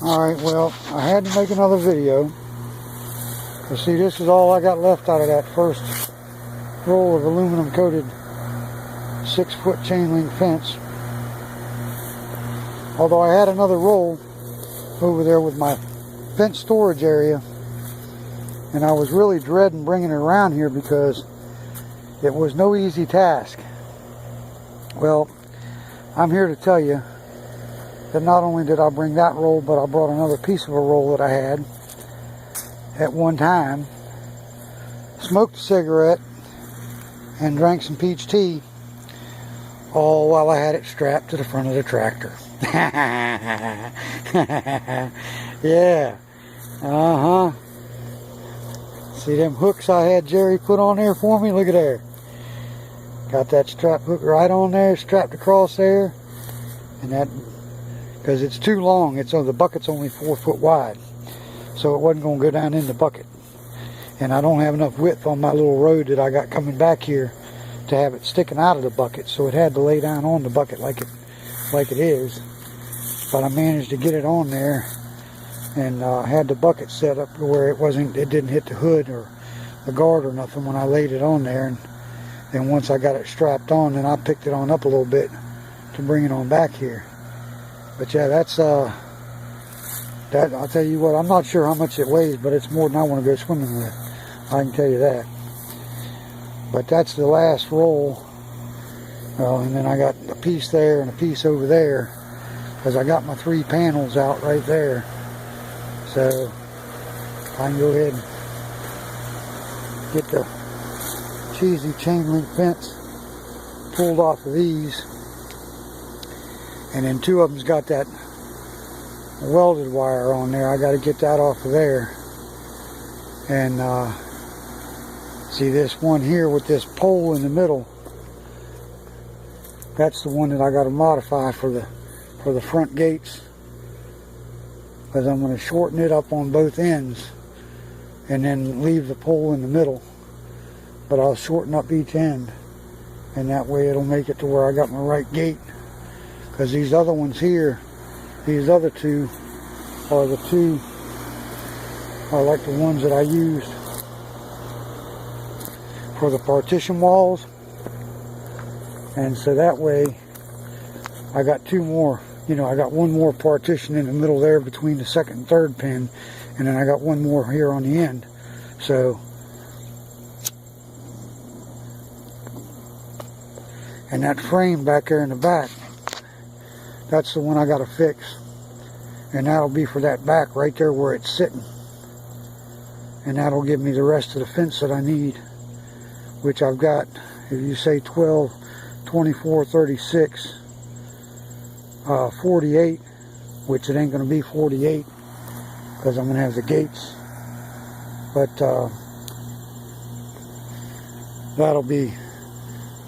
Alright, well, I had to make another video. You see, this is all I got left out of that first roll of aluminum coated 6-foot chain link fence. Although I had another roll over there with my fence storage area, and I was really dreading bringing it around here because it was no easy task. Well, I'm here to tell you that not only did I bring that roll, but I brought another piece of a roll that I had at one time, smoked a cigarette, and drank some peach tea, all while I had it strapped to the front of the tractor. Yeah. See them hooks I had Jerry put on there for me? Look at there. Got that strap hook right on there, strapped across there. And that, because it's too long, the bucket's only 4 foot wide. So it wasn't going to go down in the bucket. And I don't have enough width on my little road that I got coming back here to have it sticking out of the bucket. So it had to lay down on the bucket like it is. But I managed to get it on there, and had the bucket set up to where it didn't hit the hood or the guard or nothing when I laid it on there. And then once I got it strapped on, then I picked it on up a little bit to bring it on back here. But yeah, that's that, I'll tell you what, I'm not sure how much it weighs, but it's more than I want to go swimming with. I can tell you that. But that's the last roll. And then I got a piece there and a piece over there, because I got my 3 panels out right there. So I can go ahead and get the cheesy chain link fence pulled off of these. And then 2 of them's got that welded wire on there. I got to get that off of there. And see this one here with this pole in the middle, that's the one that I got to modify for the front gates, because I'm going to shorten it up on both ends and then leave the pole in the middle, but I'll shorten up each end, and that way it'll make it to where I got my right gate. Because these other ones here, these other 2 are like the ones that I used for the partition walls. And so that way I got 2 more, I got 1 more partition in the middle there between the 2nd and 3rd pin, and then I got 1 more here on the end. So, and that frame back there in the back, that's the one I got to fix, and that'll be for that back right there where it's sitting, and that'll give me the rest of the fence that I need, which I've got, if you say 12, 24, 36, 48, which it ain't going to be 48 because I'm going to have the gates, but that'll be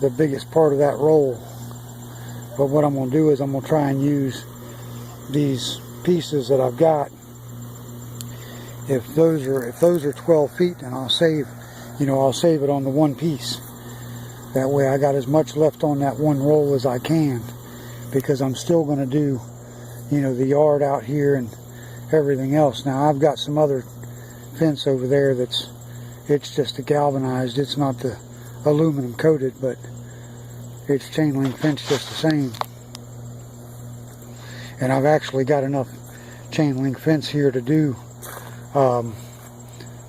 the biggest part of that roll. But what I'm going to do is I'm going to try and use these pieces that I've got. If those are 12 feet, then I'll save it on the 1 piece. That way I got as much left on that 1 roll as I can, because I'm still going to do, the yard out here and everything else. Now I've got some other fence over there it's just a galvanized, it's not the aluminum coated, but it's chain link fence just the same. And I've actually got enough chain link fence here to do the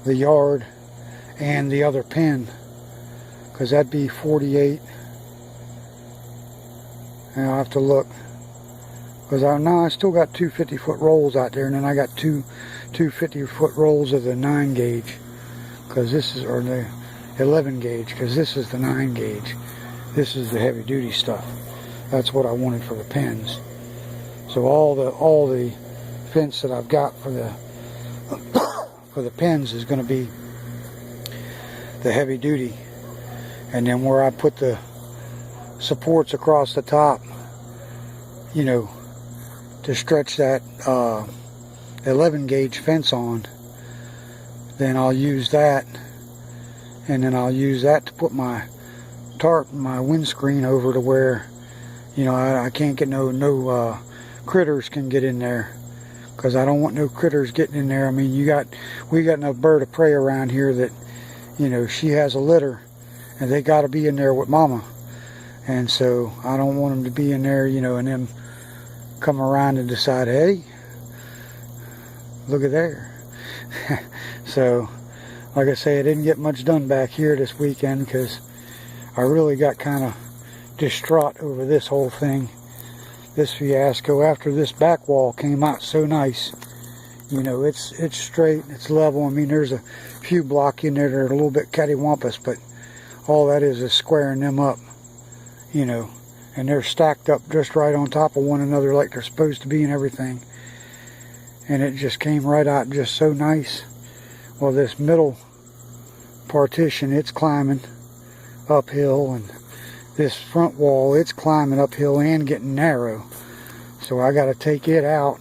yard and the other pen, because that'd be 48. And I'll have to look, because I still got 2 50-foot rolls out there, and then I got two 50-foot rolls of the 9 gauge, because this is, or the 11 gauge, because this is the 9 gauge. This is the heavy duty stuff. That's what I wanted for the pens. So all the fence that I've got for the for the pens is going to be the heavy duty, and then where I put the supports across the top, to stretch that 11 gauge fence on, then I'll use that, and then I'll use that to put my tarp, my windscreen over to where, I can't get no critters can get in there, because I don't want no critters getting in there. I mean, we got no bird of prey around here that, you know, she has a litter and they got to be in there with mama. And so I don't want them to be in there, you know, and them come around and decide, hey, look at there. So, like I say, I didn't get much done back here this weekend because I really got kind of distraught over this whole thing, this fiasco. After this back wall came out so nice, you know, it's straight, it's level. I mean, there's a few blocks in there that are a little bit cattywampus, but all that is squaring them up, you know, and they're stacked up just right on top of one another like they're supposed to be and everything. And it just came right out just so nice. Well, this middle partition, it's climbing uphill, and this front wall, it's climbing uphill and getting narrow. So I got to take it out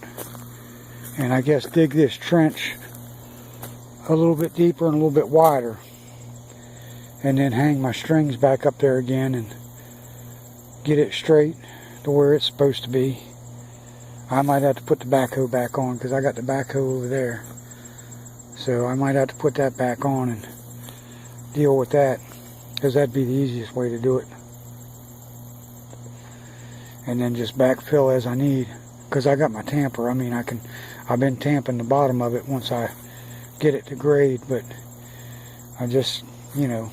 and I guess dig this trench a little bit deeper and a little bit wider, and then hang my strings back up there again and get it straight to where it's supposed to be. I might have to put the backhoe back on because I got the backhoe over there. So I might have to put that back on and deal with that, because that'd be the easiest way to do it. And then just backfill as I need, because I got my tamper. I mean, I've been tamping the bottom of it once I get it to grade, but I just, you know,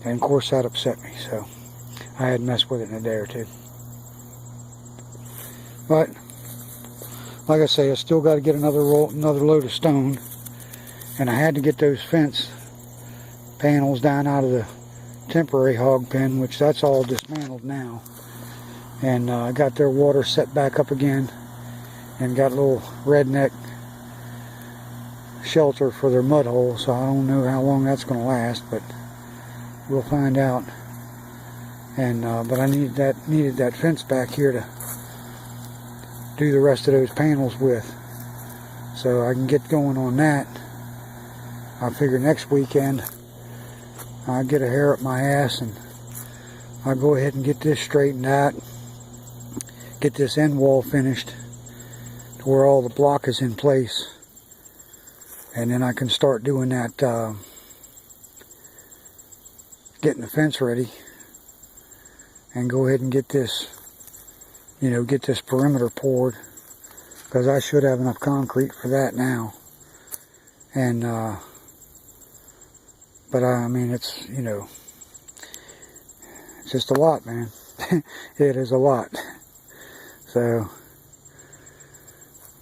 and of course that upset me, so I had messed with it in a day or two. But like I say, I still got to get another load of stone, and I had to get those fence panels down out of the temporary hog pen, which that's all dismantled now. And I got their water set back up again, and got a little redneck shelter for their mud hole. So I don't know how long that's going to last, but we'll find out. And but I needed that fence back here to do the rest of those panels with, so I can get going on that. I figure next weekend I'll get a hair up my ass and I'll go ahead and get this straightened out, get this end wall finished to where all the block is in place, and then I can start doing that, getting the fence ready, and go ahead and get this, you know, get this perimeter poured, because I should have enough concrete for that now. And but I mean, it's, you know, it's just a lot, man. It is a lot. So,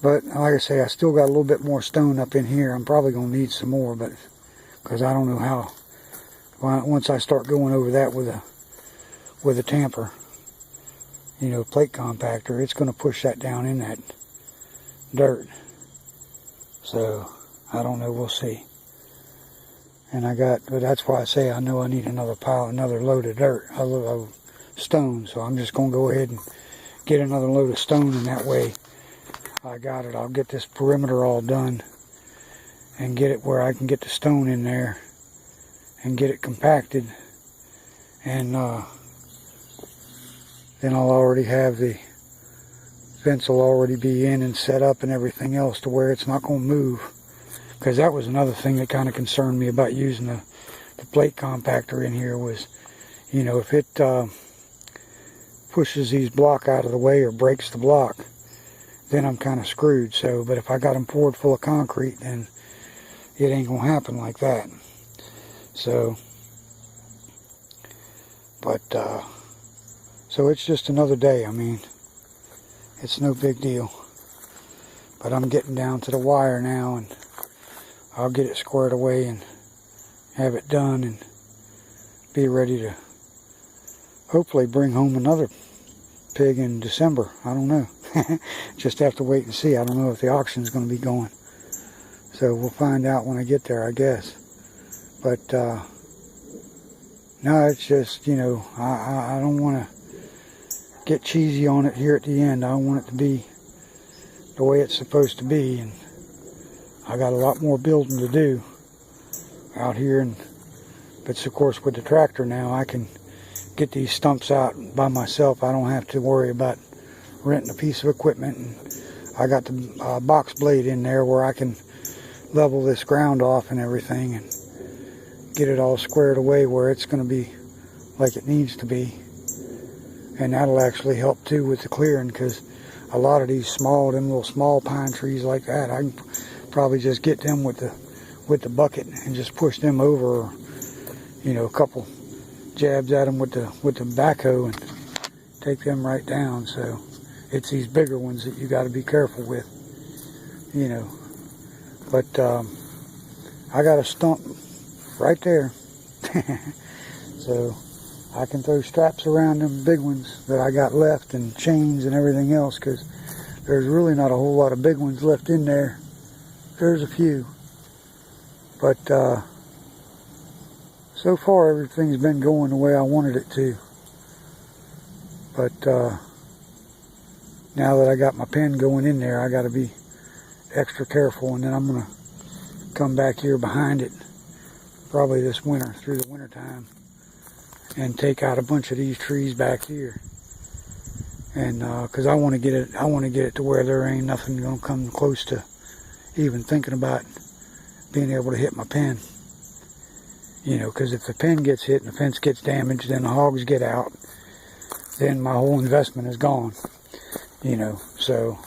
but like I say, I still got a little bit more stone up in here. I'm probably gonna need some more, but because I don't know how. Once I start going over that with a tamper, you know, plate compactor, it's going to push that down in that dirt. So I don't know, we'll see. And but that's why I say I know I need another load of dirt, a load of stone. So I'm just going to go ahead and get another load of stone, and that way I got it. I'll get this perimeter all done and get it where I can get the stone in there and get it compacted, and then I'll already have the fence will already be in and set up and everything else to where it's not going to move. Because that was another thing that kind of concerned me about using the plate compactor in here was, you know, if it pushes these block out of the way or breaks the block, then I'm kind of screwed. So, but if I got them poured full of concrete, then it ain't going to happen like that. So, but, so it's just another day. I mean, it's no big deal. But I'm getting down to the wire now, and I'll get it squared away and have it done and be ready to hopefully bring home another pig in December. I don't know. Just have to wait and see. I don't know if the auction's going to be going. So we'll find out when I get there, I guess. But no, it's just, you know, I don't want to get cheesy on it here at the end. I don't want it to be the way it's supposed to be, and I got a lot more building to do out here. And but of course with the tractor now, I can get these stumps out by myself. I don't have to worry about renting a piece of equipment, and I got the box blade in there where I can level this ground off and everything and get it all squared away where it's going to be like it needs to be. And that'll actually help too with the clearing, because a lot of these them little small pine trees like that, I can probably just get them with the bucket and just push them over, or, you know, a couple jabs at them with the backhoe and take them right down. So it's these bigger ones that you got to be careful with, you know. But I got a stump right there. So I can throw straps around them big ones that I got left, and chains and everything else, because there's really not a whole lot of big ones left in there. There's a few, but so far everything's been going the way I wanted it to. But now that I got my pen going in there, I got to be extra careful, and then I'm going to come back here behind it probably this winter, through the winter time, and take out a bunch of these trees back here. And because I want to get it to where there ain't nothing going to come close to even thinking about being able to hit my pen. You know, because if the pen gets hit and the fence gets damaged, then the hogs get out, then my whole investment is gone. You know, so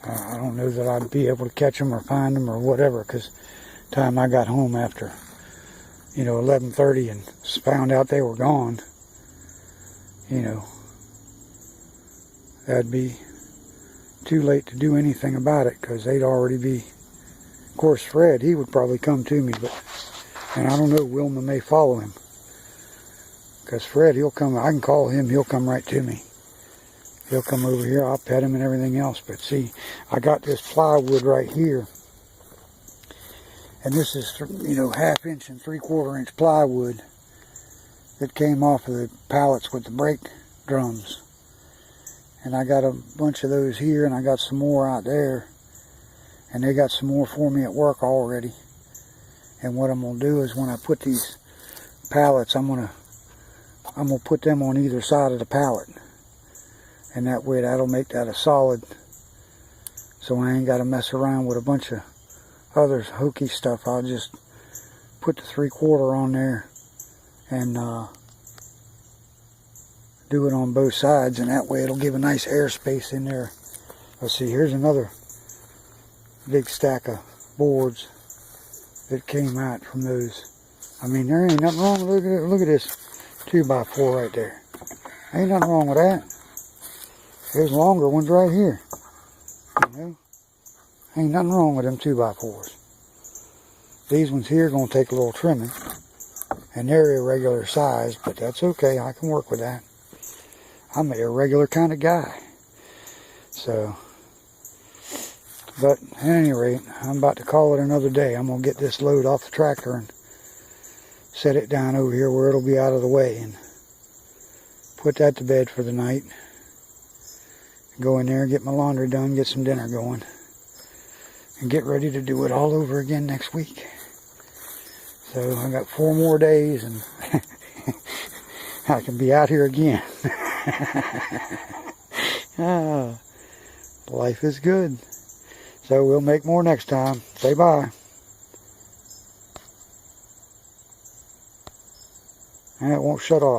I don't know that I'd be able to catch them or find them or whatever, because the time I got home after, you know, 11:30 and found out they were gone, you know, that'd be too late to do anything about it, because they'd already be, of course, Fred, he would probably come to me, but, and I don't know, Wilma may follow him, because Fred, he'll come, I can call him, he'll come right to me. He'll come over here, I'll pet him and everything else. But see, I got this plywood right here, and this is, you know, 1/2 inch and 3/4 inch plywood that came off of the pallets with the brake drums. And I got a bunch of those here, and I got some more out there, and they got some more for me at work already. And what I'm gonna do is, when I put these pallets, I'm gonna put them on either side of the pallet, and that way that'll make that a solid, so I ain't got to mess around with a bunch of other hokey stuff. I'll just put the 3/4 on there and do it on both sides, and that way it'll give a nice airspace in there. Let's see, here's another big stack of boards that came out from those. I mean, there ain't nothing wrong with it. Look at this 2x4 right there. Ain't nothing wrong with that. There's longer ones right here. You know, ain't nothing wrong with them 2x4s. These ones here are going to take a little trimming, and they're irregular size, but that's okay. I can work with that. I'm an irregular kind of guy. So, but at any rate, I'm about to call it another day. I'm going to get this load off the tractor and set it down over here where it'll be out of the way, and put that to bed for the night. Go in there, get my laundry done, get some dinner going, and get ready to do it all over again next week. So I got 4 more days, and I can be out here again. Life is good. So we'll make more next time. Say bye. And it won't shut off.